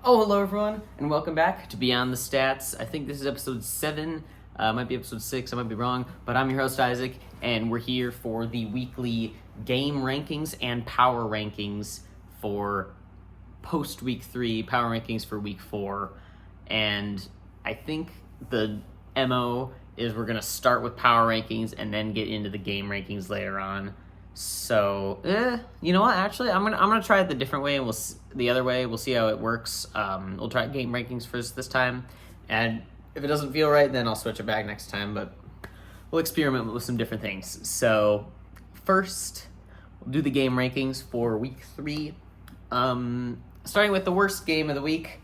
Oh, hello everyone, and welcome back to Beyond the Stats. I think this is episode 7, might be episode 6, I might be wrong, but I'm your host Isaac, and we're here for the weekly game rankings and power rankings for post-week 3, power rankings for week 4, and I think the MO is we're going to start with power rankings and then get into the game rankings later on. So, you know what? Actually, I'm gonna try it the different way, and the other way. We'll see how it works. We'll try game rankings first this time, and if it doesn't feel right, then I'll switch it back next time. But we'll experiment with some different things. So, first, we'll do the game rankings for week 3. Starting with the worst game of the week.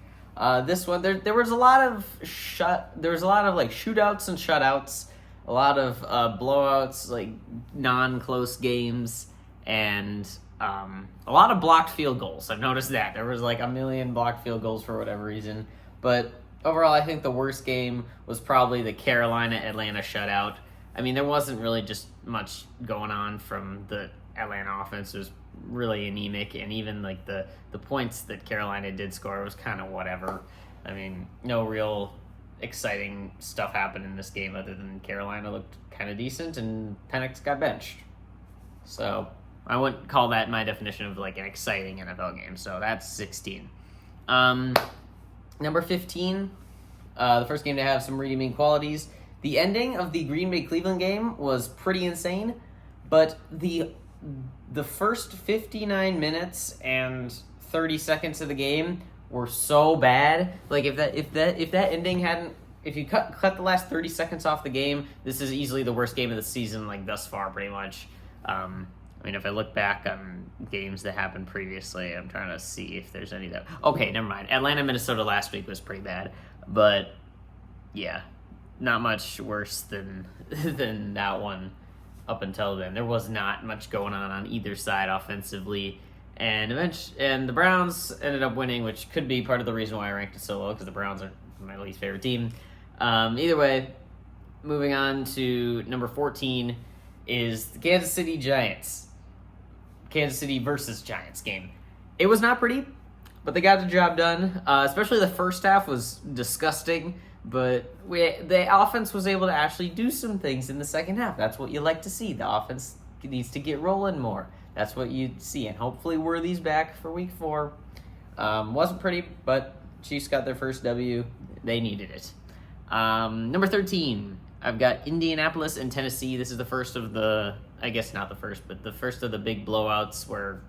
This one, there was a lot of like shootouts and shutouts. A lot of blowouts, like non-close games, and a lot of blocked field goals. I've noticed that. There was like a million blocked field goals for whatever reason. But overall, I think the worst game was probably the Carolina-Atlanta shutout. I mean, there wasn't really just much going on from the Atlanta offense. It was really anemic, and even like the points that Carolina did score was kind of whatever. I mean, no real exciting stuff happened in this game other than Carolina looked kind of decent and Penix got benched. So I wouldn't call that my definition of like an exciting NFL game. So that's 16. Number 15, the first game to have some redeeming qualities. The ending of the Green Bay Cleveland game was pretty insane, but the first 59 minutes and 30 seconds of the game were so bad. Like if that ending hadn't, if you cut the last 30 seconds off the game, this is easily the worst game of the season, like thus far, pretty much. I mean, if I look back on games that happened previously, I'm trying to see if there's any that. Okay, never mind. Atlanta, Minnesota last week was pretty bad, but yeah, not much worse than that one. Up until then, there was not much going on either side offensively. And the Browns ended up winning, which could be part of the reason why I ranked it so low, because the Browns are my least favorite team. Either way, moving on to number 14 is the Kansas City Giants. Kansas City versus Giants game. It was not pretty, but they got the job done. Especially the first half was disgusting, but the offense was able to actually do some things in the second half. That's what you like to see. The offense needs to get rolling more. That's what you see, and hopefully Worthy's back for week 4. Wasn't pretty, but Chiefs got their first W. They needed it. Number 13, I've got Indianapolis and Tennessee. This is the first of the, I guess not the first, but the first of the big blowouts where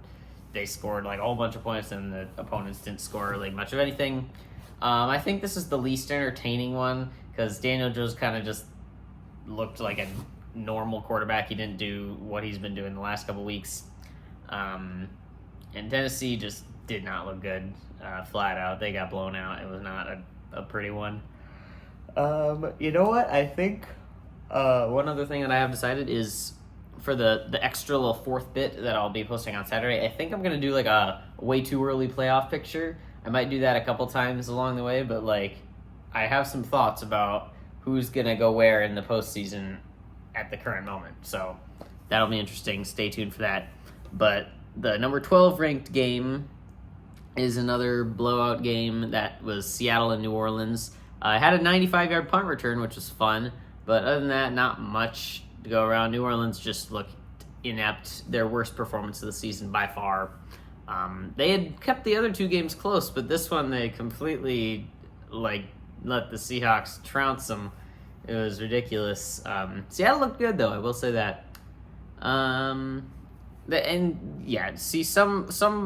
they scored like a whole bunch of points and the opponents didn't score like much of anything. I think this is the least entertaining one because Daniel Jones kind of just looked like a normal quarterback. He didn't do what he's been doing the last couple weeks. And Tennessee just did not look good, flat out. They got blown out. It was not a pretty one. You know what? I think one other thing that I have decided is for the extra little fourth bit that I'll be posting on Saturday, I think I'm going to do like a way too early playoff picture. I might do that a couple times along the way, but like I have some thoughts about who's going to go where in the postseason at the current moment. So that'll be interesting. Stay tuned for that. But the number 12 ranked game is another blowout game that was Seattle and New Orleans. I had a 95-yard punt return, which was fun. But other than that, not much to go around. New Orleans just looked inept. Their worst performance of the season by far. They had kept the other two games close, but this one they completely let the Seahawks trounce them. It was ridiculous. Seattle looked good, though. I will say that. Some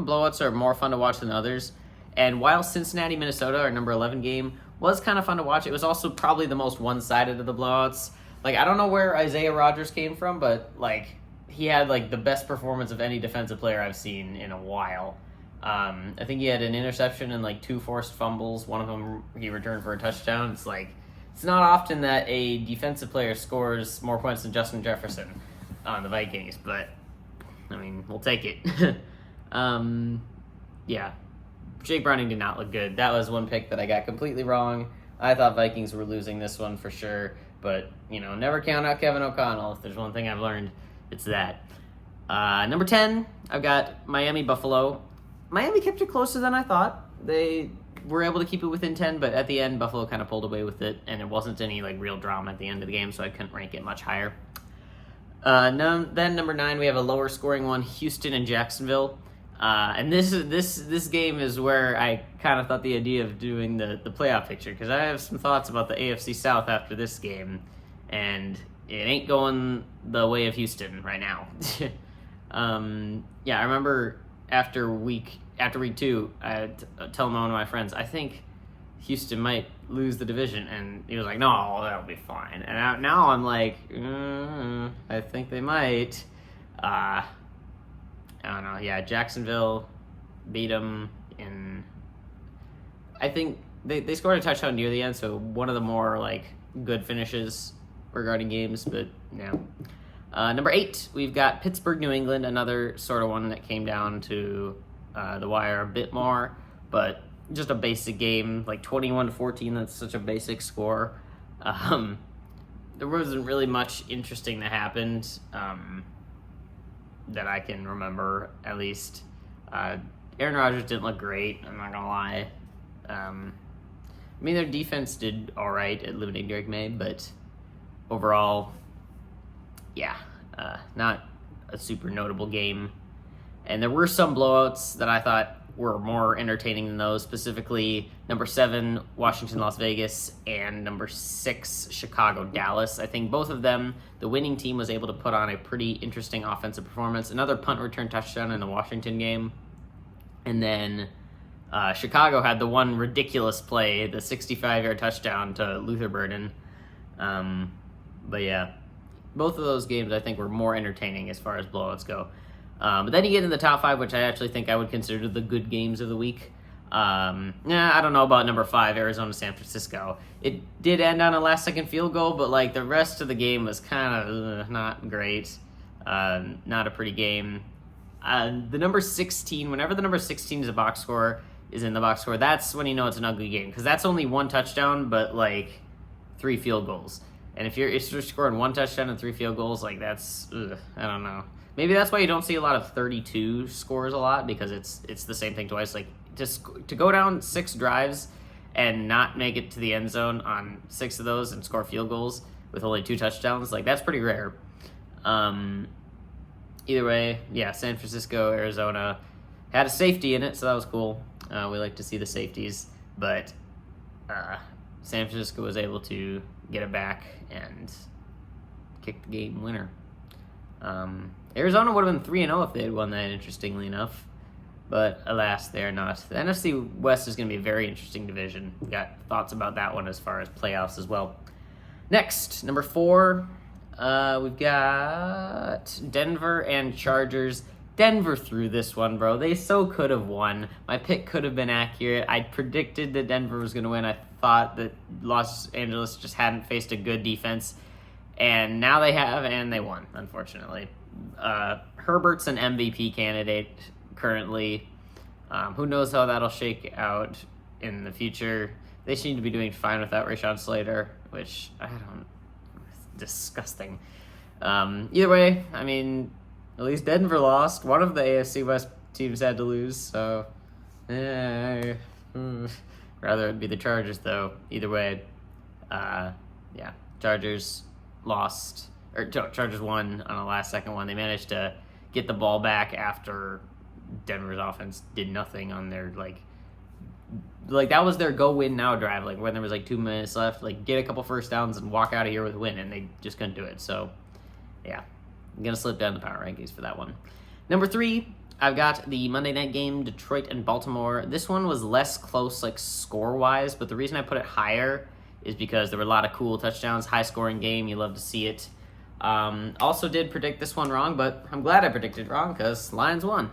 blowouts are more fun to watch than others. And while Cincinnati, Minnesota, our number 11 game, was kind of fun to watch, it was also probably the most one-sided of the blowouts. Like, I don't know where Isaiah Rodgers came from, but, like, he had, like, the best performance of any defensive player I've seen in a while. I think he had an interception and, like, 2 forced fumbles. One of them he returned for a touchdown. It's, like, it's not often that a defensive player scores more points than Justin Jefferson on the Vikings, but I mean, we'll take it. Yeah. Jake Browning did not look good. That was one pick that I got completely wrong. I thought Vikings were losing this one for sure, but, you know, never count out Kevin O'Connell. If there's one thing I've learned, it's that. Number 10, I've got Miami Buffalo. Miami kept it closer than I thought. They were able to keep it within 10, but at the end, Buffalo kind of pulled away with it, and it wasn't any like real drama at the end of the game, so I couldn't rank it much higher. Then number 9, we have a lower scoring one, Houston and Jacksonville. And this game is where I kind of thought the idea of doing the playoff picture, because I have some thoughts about the AFC South after this game, and it ain't going the way of Houston right now. I remember after week 2, I telling one of my friends, I think Houston might lose the division, and he was like, no, that'll be fine. And now I'm like, I think they might. I don't know. Yeah, Jacksonville beat them in. I think they scored a touchdown near the end, so one of the more like good finishes regarding games. But yeah, number 8, we've got Pittsburgh, New England, another sort of one that came down to the wire a bit more, but just a basic game, like 21-14. That's such a basic score. There wasn't really much interesting that happened. That I can remember, at least. Aaron Rodgers didn't look great, I'm not gonna lie. I mean, their defense did all right at limiting Drake May, but overall, yeah, not a super notable game. And there were some blowouts that I thought were more entertaining than those, specifically number 7, Washington, Las Vegas, and number 6, Chicago, Dallas. I think both of them, the winning team was able to put on a pretty interesting offensive performance. Another punt return touchdown in the Washington game. And then Chicago had the one ridiculous play, the 65-yard touchdown to Luther Burden. But yeah, both of those games I think were more entertaining as far as blowouts go. But then you get in the top 5, which I actually think I would consider the good games of the week. I don't know about number 5, Arizona, San Francisco. It did end on a last-second field goal, but like the rest of the game was kind of not great. Not a pretty game. The number 16, whenever the number 16 is in the box score, that's when you know it's an ugly game, because that's only 1 touchdown, but like 3 field goals. And if you're scoring 1 touchdown and 3 field goals, like that's I don't know. Maybe that's why you don't see a lot of 32 scores a lot, because it's the same thing twice. Like to go down 6 drives and not make it to the end zone on 6 of those and score field goals with only 2 touchdowns, like that's pretty rare. Either way, yeah, San Francisco, Arizona had a safety in it, so that was cool. We like to see the safeties, but San Francisco was able to get it back and kick the game winner. Arizona would have been 3-0 if they had won that, interestingly enough. But alas, they are not. The NFC West is going to be a very interesting division. We got thoughts about that one as far as playoffs as well. Next, number 4, we've got Denver and Chargers. Denver threw this one, bro. They so could have won. My pick could have been accurate. I predicted that Denver was going to win. I thought that Los Angeles just hadn't faced a good defense. And now they have, and they won, unfortunately. Herbert's an MVP candidate currently. Who knows how that'll shake out in the future. They seem to be doing fine without Rashawn Slater, which I don't... It's disgusting. Either way, I mean, at least Denver lost. One of the AFC West teams had to lose, so... rather it be the Chargers, though. Either way, yeah, Chargers lost, or Chargers won on a last-second one. They managed to get the ball back after Denver's offense did nothing on their, like that was their go-win-now drive, like when there was, 2 minutes left, get a couple first downs and walk out of here with a win, and they just couldn't do it. So, yeah, I'm going to slip down the power rankings for that one. Number 3, I've got the Monday night game, Detroit and Baltimore. This one was less close, score-wise, but the reason I put it higher is because there were a lot of cool touchdowns, high-scoring game. You love to see it. Also did predict this one wrong, but I'm glad I predicted it wrong because Lions won.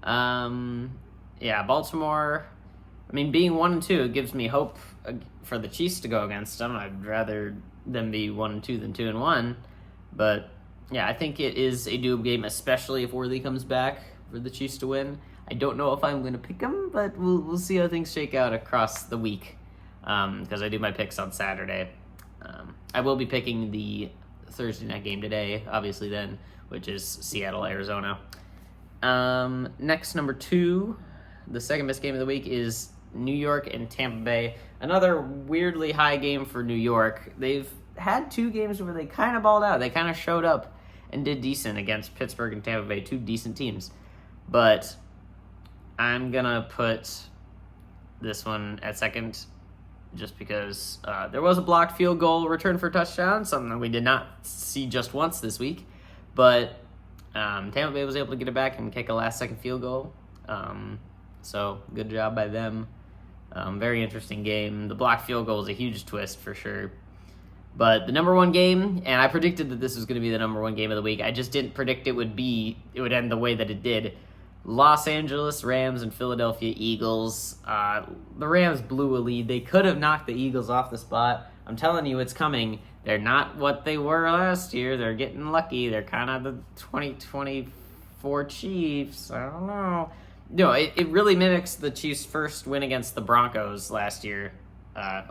Yeah, Baltimore, I mean, being 1-2, it gives me hope for the Chiefs to go against them. I'd rather them be 1-2 than 2-1. But, yeah, I think it is a doable game, especially if Worley comes back for the Chiefs to win. I don't know if I'm going to pick them, but we'll see how things shake out across the week. Because I do my picks on Saturday. I will be picking the Thursday night game today, obviously then, which is Seattle, Arizona. Next, number 2, the second best game of the week is New York and Tampa Bay. Another weirdly high game for New York. They've had 2 games where they kind of balled out. They kind of showed up and did decent against Pittsburgh and Tampa Bay, 2 decent teams. But I'm going to put this one at second just because there was a blocked field goal return for a touchdown, something that we did not see just once this week. But Tampa Bay was able to get it back and kick a last-second field goal. So good job by them. Very interesting game. The blocked field goal was a huge twist for sure. But the number 1 game, and I predicted that this was going to be the number 1 game of the week. I just didn't predict it would end the way that it did. Los Angeles Rams and Philadelphia Eagles. The Rams blew a lead. They could have knocked the Eagles off the spot. I'm telling you, it's coming. They're not what they were last year. They're getting lucky. They're kind of the 2024 Chiefs. I don't know. No, it really mimics the Chiefs' first win against the Broncos last year.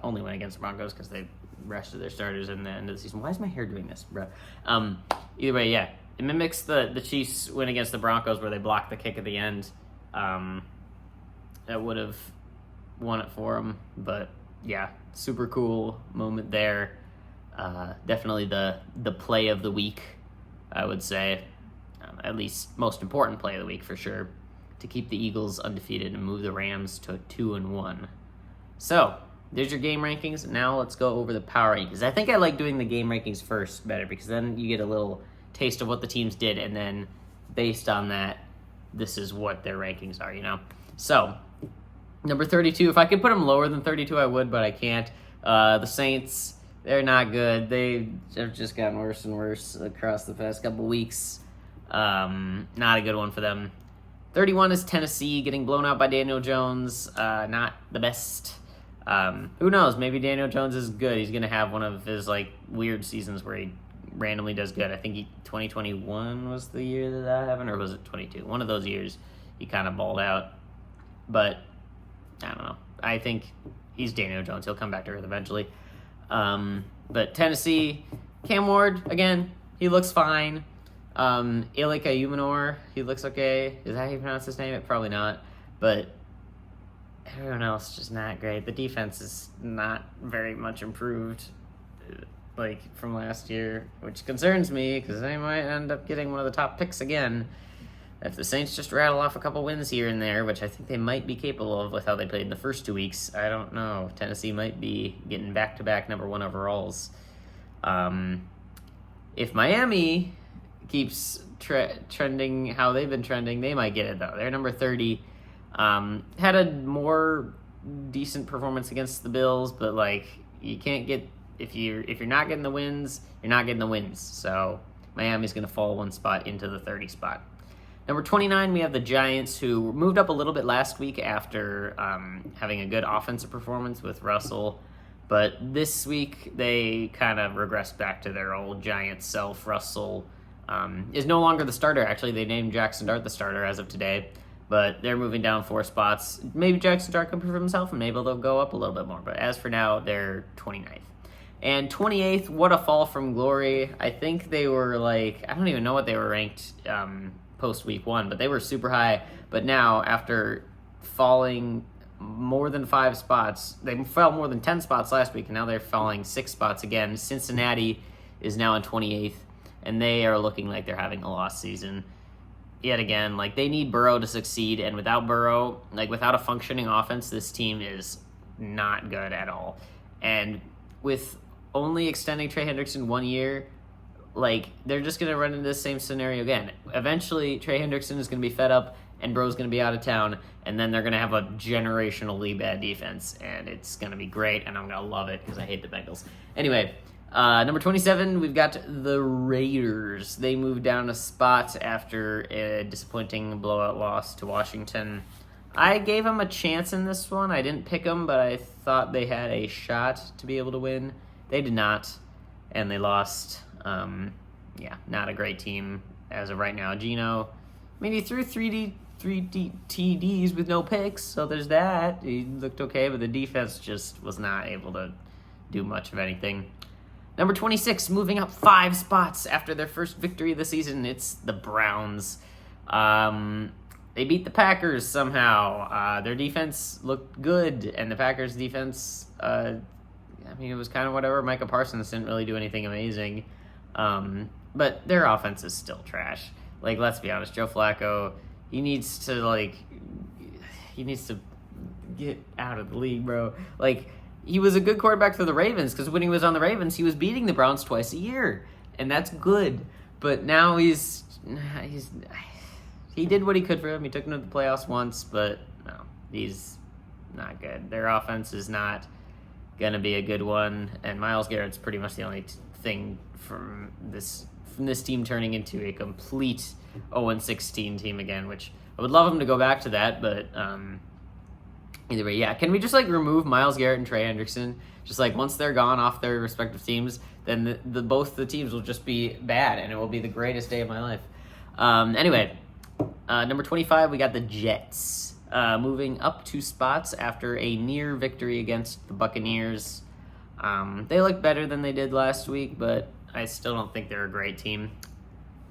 Only win against the Broncos because they rested their starters in the end of the season. Why is my hair doing this, bro? Either way, yeah. It mimics the Chiefs' win against the Broncos where they blocked the kick at the end. That would have won it for them. But, yeah, super cool moment there. Definitely the play of the week, I would say. At least most important play of the week for sure. To keep the Eagles undefeated and move the Rams to 2-1. So, there's your game rankings. Now let's go over the power rankings. I think I like doing the game rankings first better because then you get a little taste of what the teams did, and then based on that, this is what their rankings are, you know? So, number 32, if I could put them lower than 32, I would, but I can't. The Saints, they're not good. They have just gotten worse and worse across the past couple weeks. Not a good one for them. 31 is Tennessee, getting blown out by Daniel Jones. Not the best. Who knows? Maybe Daniel Jones is good. He's going to have one of his weird seasons where he randomly does good. I think 2021 was the year that happened, or was it 22? One of those years he kind of balled out. But I don't know. I think he's Daniel Jones. He'll come back to earth eventually. But Tennessee, Cam Ward, again, he looks fine. Ilika Umanor, he looks okay. Is that how you pronounce his name? Probably not. But everyone else just not great. The defense is not very much improved, from last year, which concerns me because they might end up getting one of the top picks again. If the Saints just rattle off a couple wins here and there, which I think they might be capable of with how they played in the first 2 weeks, I don't know. Tennessee might be getting back-to-back number 1 overalls. If Miami keeps trending how they've been trending, they might get it, though. They're number 30. Had a more decent performance against the Bills, but, you can't get... If you're not getting the wins, you're not getting the wins. So Miami's going to fall 1 spot into the 30 spot. Number 29, we have the Giants, who moved up a little bit last week after having a good offensive performance with Russell. But this week, they kind of regressed back to their old Giants self. Russell is no longer the starter. Actually, they named Jackson Dart the starter as of today. But they're moving down 4 spots. Maybe Jackson Dart can prove himself, and maybe they'll go up a little bit more. But as for now, they're 29th. And 28th, what a fall from glory. I think they were I don't even know what they were ranked post week 1, but they were super high. But now, after falling more than 5 spots, they fell more than 10 spots last week, and now they're falling 6 spots again. Cincinnati is now in 28th, and they are looking like they're having a lost season. Yet again, they need Burrow to succeed, and without Burrow, without a functioning offense, this team is not good at all. And with only extending Trey Hendrickson 1 year, they're just going to run into the same scenario again. Eventually, Trey Hendrickson is going to be fed up, and Burrow's going to be out of town, and then they're going to have a generationally bad defense, and it's going to be great, and I'm going to love it because I hate the Bengals. Anyway, number 27, we've got the Raiders. They moved down a spot after a disappointing blowout loss to Washington. I gave them a chance in this one. I didn't pick them, but I thought they had a shot to be able to win. They did not, and they lost. Not a great team as of right now. Geno, he threw 3 TDs with no picks, so there's that. He looked okay, but the defense just was not able to do much of anything. Number 26, moving up 5 spots after their first victory of the season, it's the Browns. they beat the Packers somehow. Their defense looked good, and the Packers' defense, it was kind of whatever. Micah Parsons didn't really do anything amazing. But their offense is still trash. Like, let's be honest, Joe Flacco, he needs to get out of the league, bro. Like, he was a good quarterback for the Ravens, because when he was on the Ravens, he was beating the Browns twice a year, and that's good. But now he did what he could for them. He took them to the playoffs once, but no, he's not good. Their offense is not going to be a good one, and Myles Garrett's pretty much the only thing from this team turning into a complete 0-16 team again, which I would love him to go back to that, but either way, yeah. Can we just remove Myles Garrett and Trey Hendrickson? Just once they're gone off their respective teams, then both the teams will just be bad, and it will be the greatest day of my life. Anyway, number 25, we got the Jets moving up 2 spots after a near victory against the Buccaneers. They look better than they did last week, but I still don't think they're a great team.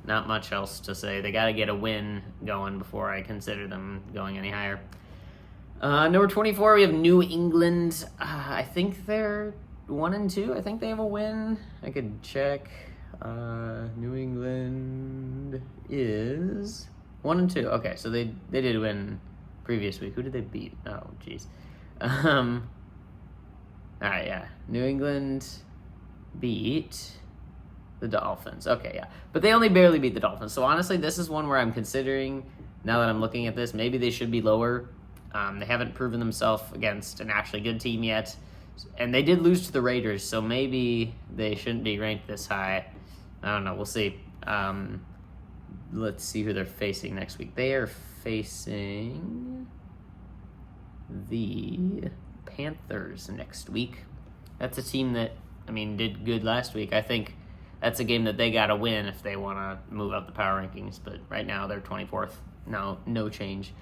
Not much else to say. They got to get a win going before I consider them going any higher. Number 24, we have New England. I think they're 1-2. I think they have a win. I could check. New England is 1-2. Okay, so they did win previous week. Who did they beat? Oh, jeez. All right, yeah. New England beat the Dolphins. Okay, yeah. But they only barely beat the Dolphins. So honestly, this is one where I'm considering, now that I'm looking at this, maybe they should be lower. They haven't proven themselves against an actually good team yet. And they did lose to the Raiders, so maybe they shouldn't be ranked this high. I don't know. We'll see. Let's see who they're facing next week. They are facing the Panthers next week. That's a team that, did good last week. I think that's a game that they got to win if they want to move up the power rankings. But right now, they're 24th. No change.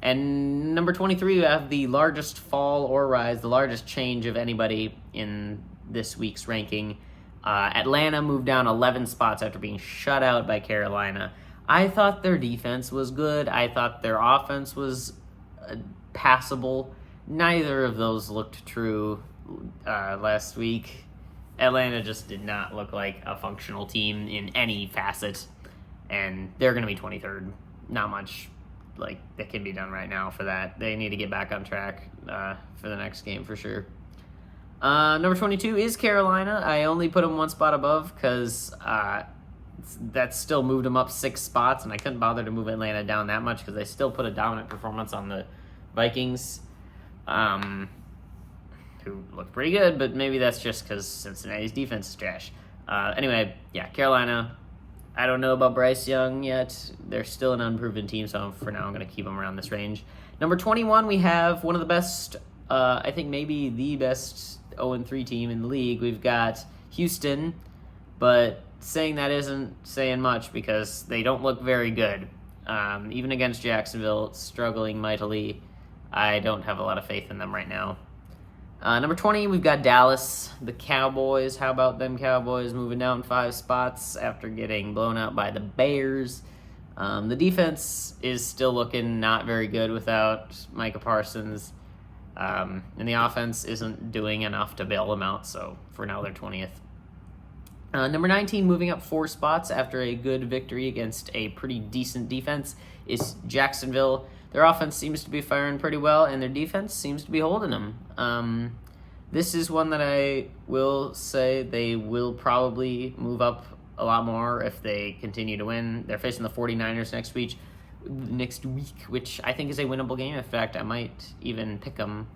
And number 23, we have the largest fall or rise, the largest change of anybody in this week's ranking. Atlanta moved down 11 spots after being shut out by Carolina. I thought their defense was good. I thought their offense was passable. Neither of those looked true last week. Atlanta just did not look like a functional team in any facet, and they're going to be 23rd. Not much that can be done right now for that. They need to get back on track for the next game for sure. Number 22 is Carolina. I only put them 1 spot above because that still moved them up 6 spots, and I couldn't bother to move Atlanta down that much because they still put a dominant performance on the Vikings, who look pretty good, but maybe that's just because Cincinnati's defense is trash. Anyway, yeah, Carolina. I don't know about Bryce Young yet. They're still an unproven team, so for now I'm going to keep them around this range. Number 21, we have one of the best, I think maybe the best 0-3 team in the league. We've got Houston, but saying that isn't saying much because they don't look very good. Even against Jacksonville, struggling mightily. I don't have a lot of faith in them right now. Number 20, we've got Dallas, the Cowboys. How about them Cowboys moving down 5 spots after getting blown out by the Bears? The defense is still looking not very good without Micah Parsons. And the offense isn't doing enough to bail them out, so for now they're 20th. Number 19, moving up 4 spots after a good victory against a pretty decent defense, is Jacksonville. Their offense seems to be firing pretty well, and their defense seems to be holding them. This is one that I will say they will probably move up a lot more if they continue to win. They're facing the 49ers next week, which I think is a winnable game. In fact, I might even pick them.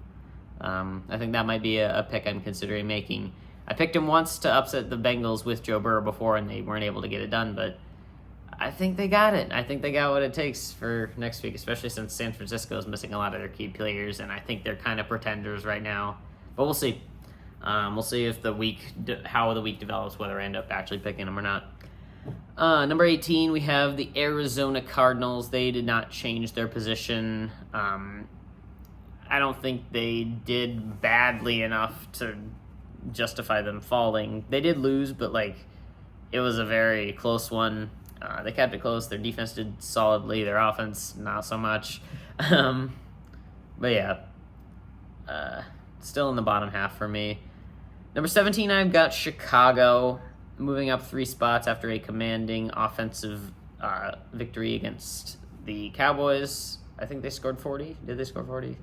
I think that might be a pick I'm considering making. I picked them once to upset the Bengals with Joe Burrow before, and they weren't able to get it done, but I think they got it. I think they got what it takes for next week, especially since San Francisco is missing a lot of their key players, and I think they're kind of pretenders right now. But we'll see. We'll see if how the week develops, whether I end up actually picking them or not. Number 18, we have the Arizona Cardinals. They did not change their position. I don't think they did badly enough to justify them falling. They did lose, but it was a very close one. They kept it close. Their defense did solidly. Their offense, not so much. But yeah, still in the bottom half for me. Number 17, I've got Chicago, moving up 3 spots after a commanding offensive victory against the Cowboys. I think they scored 40. Did they score 40?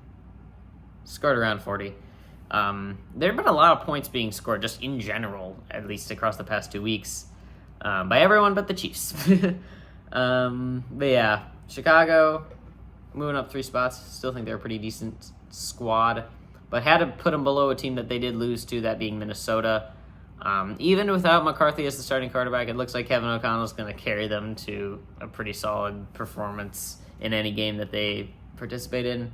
Scored around 40. There have been a lot of points being scored just in general, at least across the past 2 weeks, by everyone but the Chiefs. But yeah, Chicago moving up 3 spots. Still think they're a pretty decent squad, but had to put them below a team that they did lose to, that being Minnesota. Even without McCarthy as the starting quarterback, it looks like Kevin O'Connell is going to carry them to a pretty solid performance in any game that they participate in.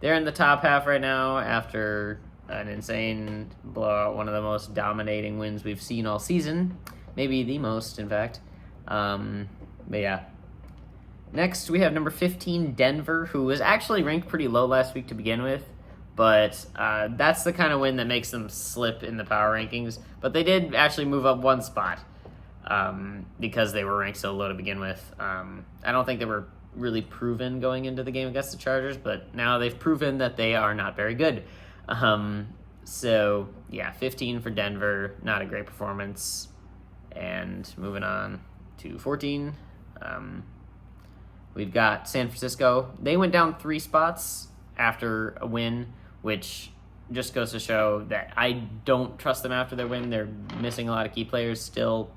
They're in the top half right now after an insane blowout, one of the most dominating wins we've seen all season. Maybe the most, in fact. But yeah. Next, we have number 15, Denver, who was actually ranked pretty low last week to begin with. But that's the kind of win that makes them slip in the power rankings. But they did actually move up 1 spot because they were ranked so low to begin with. I don't think they were really proven going into the game against the Chargers, but now they've proven that they are not very good. So, yeah, 15 for Denver, not a great performance. And moving on to 14, we've got San Francisco. They went down 3 spots after a win, which just goes to show that I don't trust them after their win. They're missing a lot of key players still,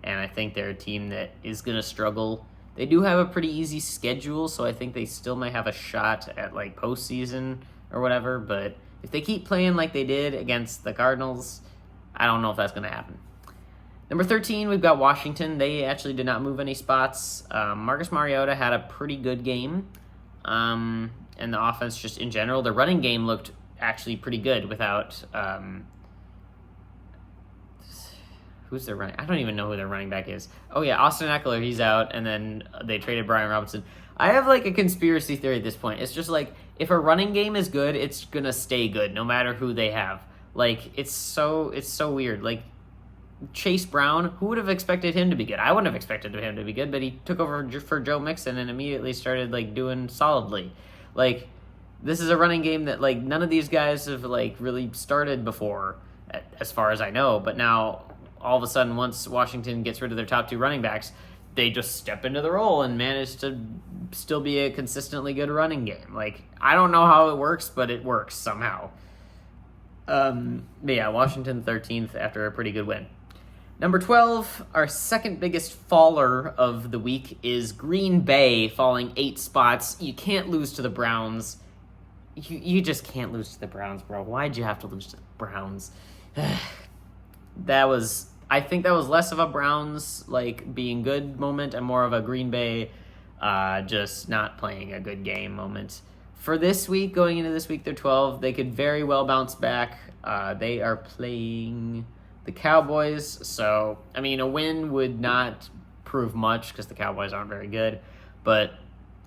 and I think they're a team that is going to struggle. They do have a pretty easy schedule, so I think they still might have a shot at like postseason or whatever, but if they keep playing like they did against the Cardinals, I don't know if that's going to happen. Number 13, we've got Washington. They actually did not move any spots. Marcus Mariota had a pretty good game. And the offense just in general, the running game looked actually pretty good without, who's their running? I don't even know who their running back is. Oh yeah, Austin Eckler, he's out, and then they traded Brian Robinson. I have like a conspiracy theory at this point. It's just like, if a running game is good, it's gonna stay good no matter who they have. Like, it's so weird. Like, Chase Brown, who would have expected him to be good? I wouldn't have expected him to be good, but he took over for Joe Mixon and immediately started like doing solidly. Like, this is a running game that like none of these guys have like really started before, as far as I know. But now all of a sudden, once Washington gets rid of their top 2 running backs, they just step into the role and manage to still be a consistently good running game. Like, I don't know how it works, but it works somehow. But yeah, Washington 13th after a pretty good win. Number 12, our second biggest faller of the week is Green Bay, falling 8 spots. You can't lose to the Browns. You just can't lose to the Browns, bro. Why'd you have to lose to the Browns? I think that was less of a Browns like being good moment and more of a Green Bay just not playing a good game moment. For this week, going into this week, they're 12. They could very well bounce back. They are playing the Cowboys, so, I mean, a win would not prove much because the Cowboys aren't very good, but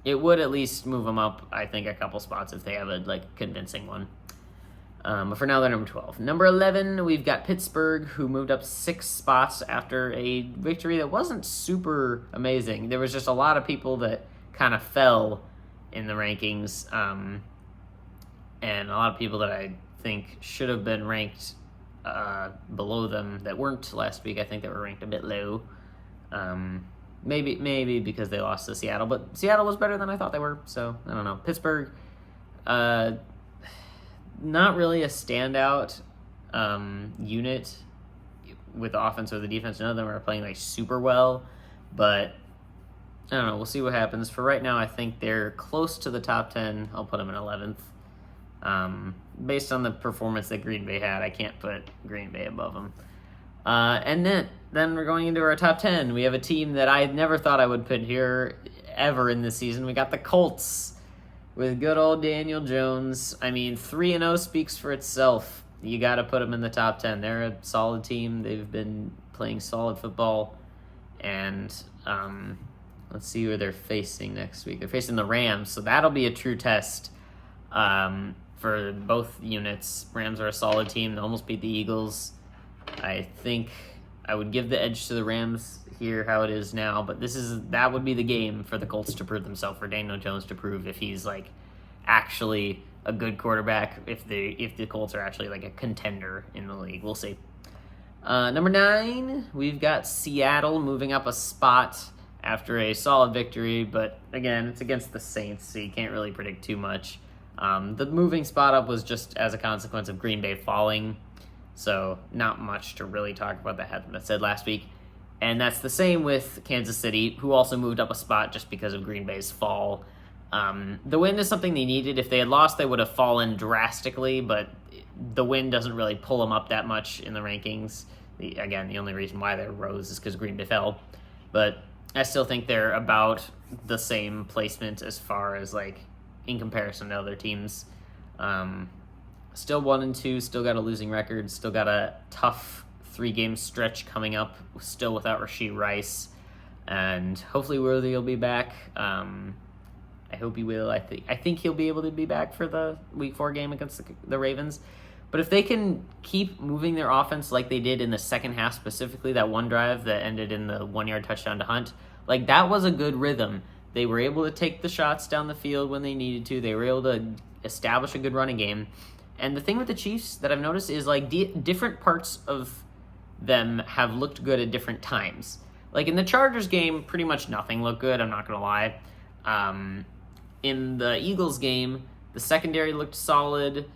it would at least move them up, I think, a couple spots if they have a, like, convincing one. But for now, they're number 12. Number 11, we've got Pittsburgh, who moved up 6 spots after a victory that wasn't super amazing. There was just a lot of people that kind of fell in the rankings, and a lot of people that I think should have been ranked below them that weren't last week. I think they were ranked a bit low. Maybe because they lost to Seattle, but Seattle was better than I thought they were, so I don't know. Pittsburgh, not really a standout unit with the offense or the defense. None of them are playing like super well, but I don't know. We'll see what happens. For right now, I think they're close to the top 10. I'll put them in 11th. Based on the performance that Green Bay had, I can't put Green Bay above them. And then we're going into our top 10. We have a team that I never thought I would put here ever in this season. We got the Colts with good old Daniel Jones. I mean, 3-0 speaks for itself. You got to put them in the top 10. They're a solid team. They've been playing solid football. And let's see who they're facing next week. They're facing the Rams, so that'll be a true test for both units. Rams are a solid team. They almost beat the Eagles. I think I would give the edge to the Rams here, how it is now, but that would be the game for the Colts to prove themselves, for Daniel Jones to prove if he's like actually a good quarterback, if the Colts are actually like a contender in the league. We'll see. Number 9, we've got Seattle moving up a spot after a solid victory, but again, it's against the Saints, so you can't really predict too much. The moving spot up was just as a consequence of Green Bay falling, so not much to really talk about that had been said last week. And that's the same with Kansas City, who also moved up a spot just because of Green Bay's fall. The win is something they needed. If they had lost, they would have fallen drastically, but the win doesn't really pull them up that much in the rankings. Again, the only reason why they rose is because Green Bay fell. But I still think they're about the same placement as far as like in comparison to other teams. Still 1-2, still got a losing record, still got a tough 3-game stretch coming up, still without Rashee Rice, and hopefully Worthy will be back. I hope he will. I think he'll be able to be back for the Week 4 game against the Ravens. But if they can keep moving their offense like they did in the second half, specifically that one drive that ended in the 1-yard touchdown to Hunt, like that was a good rhythm. They were able to take the shots down the field when they needed to. They were able to establish a good running game. And the thing with the Chiefs that I've noticed is like different parts of them have looked good at different times. Like in the Chargers game, pretty much nothing looked good, I'm not going to lie. In the Eagles game, the secondary looked solid.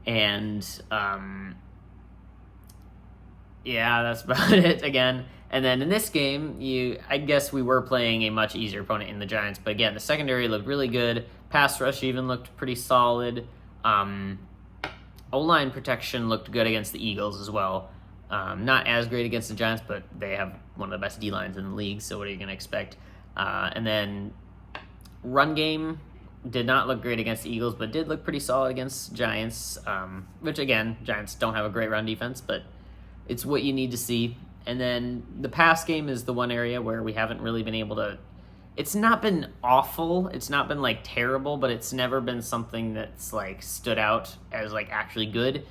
And, yeah, that's about it again. And then in this game, I guess we were playing a much easier opponent in the Giants. But again, the secondary looked really good. Pass rush even looked pretty solid. O-line protection looked good against the Eagles as well. Not as great against the Giants, but they have one of the best D-lines in the league, so what are you going to expect? And then run game did not look great against the Eagles, but did look pretty solid against Giants, which, again, Giants don't have a great run defense, but it's what you need to see. And then the pass game is the one area where we haven't really been able to... It's not been awful. It's not been, like, terrible, but it's never been something that's, like, stood out as, like, actually good.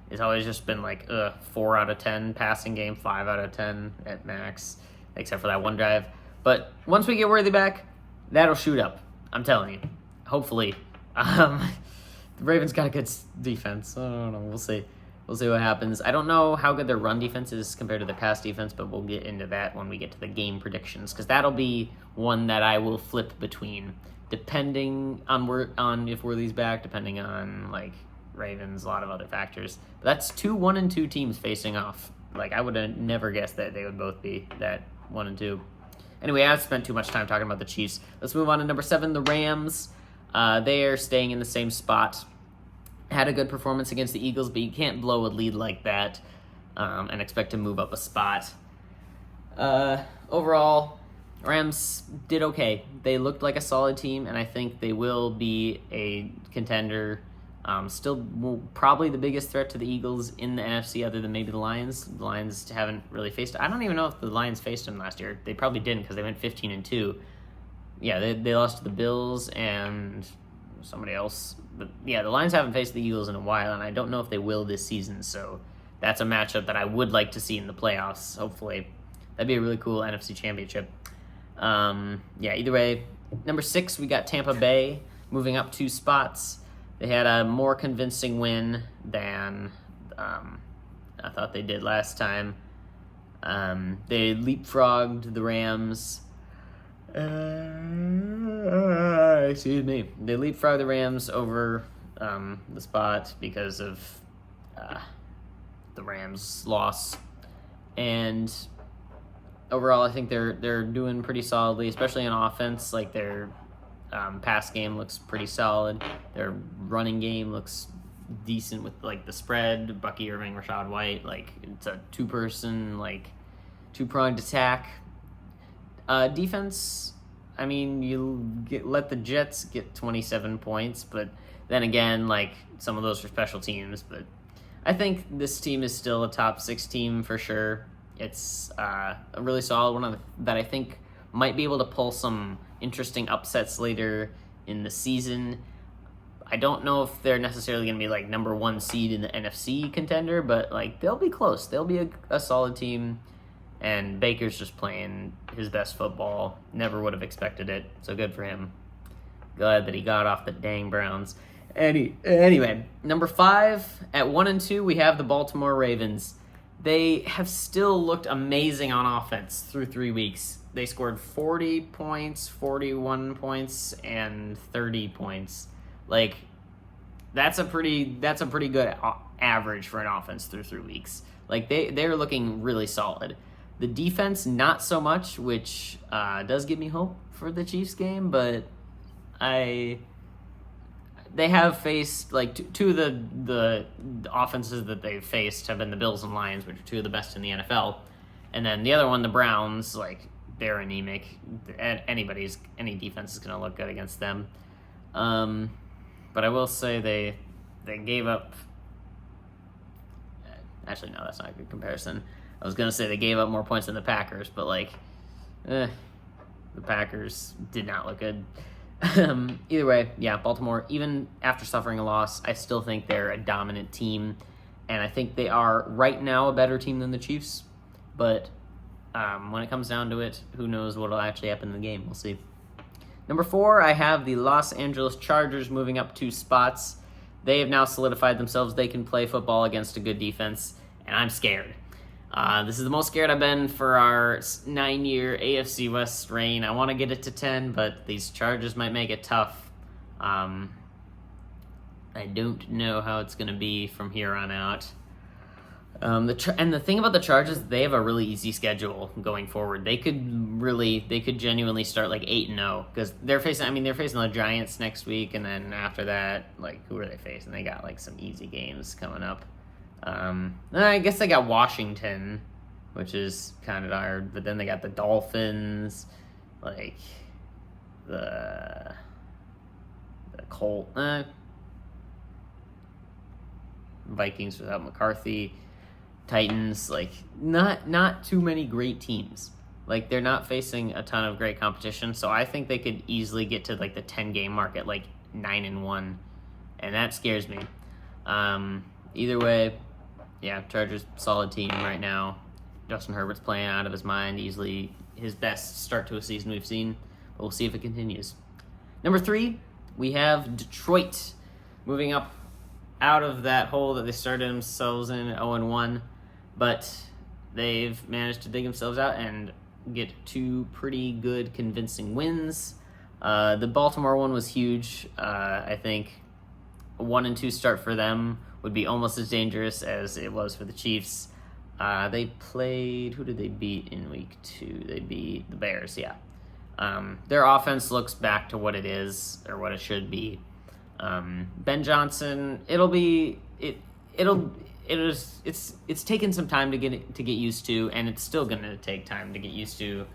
It's always just been, like, 4 out of 10 passing game, 5 out of 10 at max, except for that one drive. But once we get Worthy back, that'll shoot up. I'm telling you. Hopefully. The Ravens got a good defense. I don't know. We'll see. We'll see what happens. I don't know how good their run defense is compared to their pass defense, but we'll get into that when we get to the game predictions, because that'll be one that I will flip between, depending on if Worthy's back, depending on like Ravens, a lot of other factors. But that's 2 1-2 teams facing off. Like I would have never guessed that they would both be that 1-2. Anyway, I've spent too much time talking about the Chiefs. Let's move on to number 7, the Rams. They are staying in the same spot. Had a good performance against the Eagles, but you can't blow a lead like that and expect to move up a spot. Overall, Rams did okay. They looked like a solid team, and I think they will be a contender. Still probably the biggest threat to the Eagles in the NFC other than maybe the Lions. The Lions haven't really faced... I don't even know if the Lions faced them last year. They probably didn't because they went 15-2. Yeah, they lost to the Bills and somebody else. But yeah, the Lions haven't faced the Eagles in a while, and I don't know if they will this season. So that's a matchup that I would like to see in the playoffs, hopefully. That'd be a really cool NFC Championship. Yeah, either way. Number 6, we got Tampa Bay moving up 2 spots. They had a more convincing win than I thought they did last time. They leapfrogged the Rams. Excuse me. They leapfrogged the Rams over the spot because of the Rams' loss. And overall, I think they're doing pretty solidly, especially on offense. Like their pass game looks pretty solid. Their running game looks decent with like the spread. Bucky Irving, Rashad White. Like it's a 2-person, like 2-pronged attack. Defense, I mean, let the Jets get 27 points, but then again, like some of those are special teams. But I think this team is still a top 6 team for sure. It's a really solid one that I think might be able to pull some interesting upsets later in the season. I don't know if they're necessarily going to be like number 1 seed in the NFC contender, but like they'll be close. They'll be a solid team. And Baker's just playing his best football. Never would have expected it, so good for him. Glad that he got off the dang Browns. Anyway, number 5, at 1-2, we have the Baltimore Ravens. They have still looked amazing on offense through 3 weeks. They scored 40 points, 41 points, and 30 points. Like, that's a pretty good average for an offense through 3 weeks. Like, they're looking really solid. The defense, not so much, which does give me hope for the Chiefs game, but they have faced, like, two of the offenses that they've faced have been the Bills and Lions, which are two of the best in the NFL. And then the other one, the Browns, like, they're anemic. Any defense is going to look good against them. But I will say they gave up... Actually, no, that's not a good comparison. I was going to say they gave up more points than the Packers, but, like, the Packers did not look good. Either way, yeah, Baltimore, even after suffering a loss, I still think they're a dominant team, and I think they are right now a better team than the Chiefs, but when it comes down to it, who knows what will actually happen in the game. We'll see. Number 4, I have the Los Angeles Chargers moving up 2 spots. They have now solidified themselves. They can play football against a good defense, and I'm scared. This is the most scared I've been for our 9-year AFC West reign. I want to get it to 10, but these Chargers might make it tough. I don't know how it's going to be from here on out. And the thing about the Chargers, they have a really easy schedule going forward. They could genuinely start like 8-0 because they're facing the Giants next week, and then after that, like, who are they facing? They got like some easy games coming up. I guess they got Washington, which is kind of hard, but then they got the Dolphins, like the Colt, Vikings without McCarthy, Titans, like not too many great teams. Like, they're not facing a ton of great competition, so I think they could easily get to like the 10-game mark at like 9-1, and that scares me. Either way, yeah, Chargers, solid team right now. Justin Herbert's playing out of his mind, easily his best start to a season we've seen, but we'll see if it continues. Number 3, we have Detroit moving up out of that hole that they started themselves in, 0-1, but they've managed to dig themselves out and get 2 pretty good, convincing wins. The Baltimore one was huge. I think a 1-2 start for them would be almost as dangerous as it was for the Chiefs. They played... Who did they beat in week 2? They beat the Bears, yeah. Their offense looks back to what it is, or what it should be. Ben Johnson, it's taken some time to get used to, and it's still going to take time to get used to.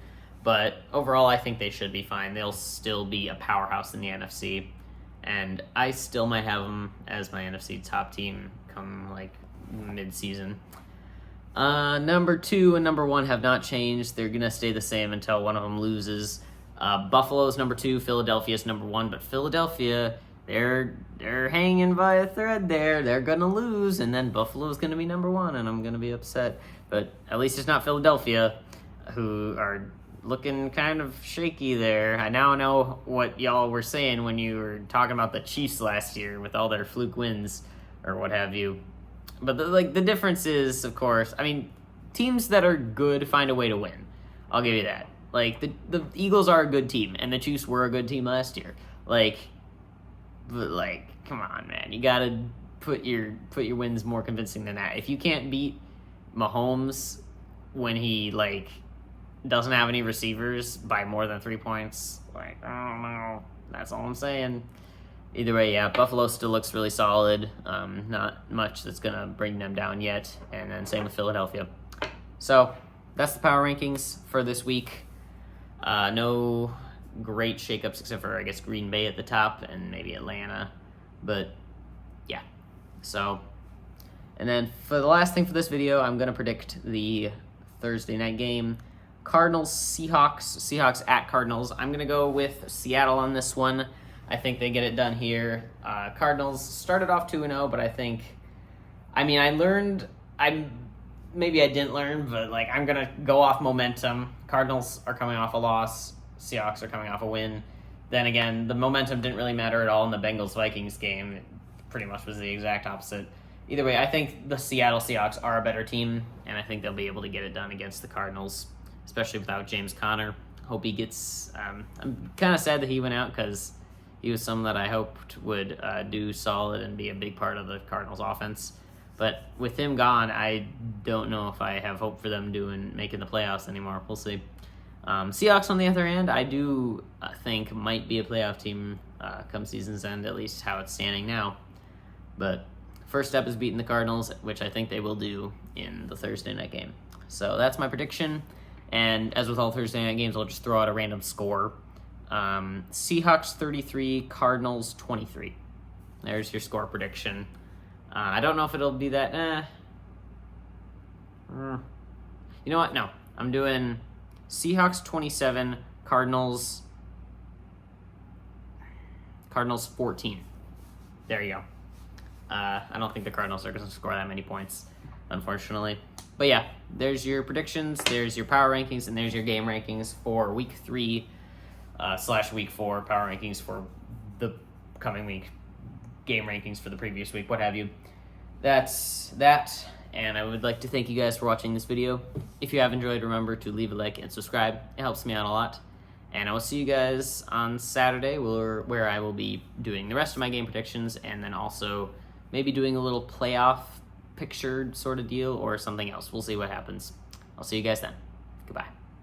But overall, I think they should be fine. They'll still be a powerhouse in the NFC. And I still might have them as my NFC top team come, like, mid-season. Number 2 and number 1 have not changed. They're going to stay the same until one of them loses. Buffalo's number 2, Philadelphia's number 1. But Philadelphia, they're hanging by a thread there. They're going to lose, and then Buffalo's going to be number 1, and I'm going to be upset. But at least it's not Philadelphia, who are looking kind of shaky there. I now know what y'all were saying when you were talking about the Chiefs last year with all their fluke wins or what have you. But the difference is, of course, I mean, teams that are good find a way to win. I'll give you that. Like, the Eagles are a good team, and the Chiefs were a good team last year. But come on, man. You gotta put your wins more convincing than that. If you can't beat Mahomes when he, like, doesn't have any receivers by more than 3 points, like, I don't know. That's all I'm saying. Either way, yeah, Buffalo still looks really solid. Not much that's going to bring them down yet. And then same with Philadelphia. So that's the power rankings for this week. No great shakeups except for, I guess, Green Bay at the top and maybe Atlanta. But, yeah. So, and then for the last thing for this video, I'm going to predict the Thursday night game. Seahawks at Cardinals. I'm going to go with Seattle on this one. I think they get it done here. Cardinals started off 2-0, but I maybe I didn't learn, but like I'm gonna go off momentum. Cardinals are coming off a loss. Seahawks are coming off a win. Then again, the momentum didn't really matter at all in the Bengals-Vikings game. It pretty much was the exact opposite. Either way, I think the Seattle Seahawks are a better team, and I think they'll be able to get it done against the Cardinals, especially without James Conner. Hope he gets... I'm kind of sad that he went out because he was someone that I hoped would do solid and be a big part of the Cardinals offense. But with him gone, I don't know if I have hope for them making the playoffs anymore. We'll see. Seahawks, on the other hand, I do think might be a playoff team come season's end, at least how it's standing now. But first step is beating the Cardinals, which I think they will do in the Thursday night game. So that's my prediction. And as with all Thursday night games, I'll just throw out a random score. Seahawks 33, Cardinals 23. There's your score prediction. I don't know if it'll be that. You know what? No. I'm doing Seahawks 27, Cardinals 14. There you go. I don't think the Cardinals are going to score that many points, unfortunately. But yeah, there's your predictions, there's your power rankings, and there's your game rankings for Week 3 / Week 4, power rankings for the coming week, game rankings for the previous week, what have you. That's that, and I would like to thank you guys for watching this video. If you have enjoyed, remember to leave a like and subscribe. It helps me out a lot. And I will see you guys on Saturday where I will be doing the rest of my game predictions and then also maybe doing a little playoff picture sort of deal or something else. We'll see what happens. I'll see you guys then. Goodbye.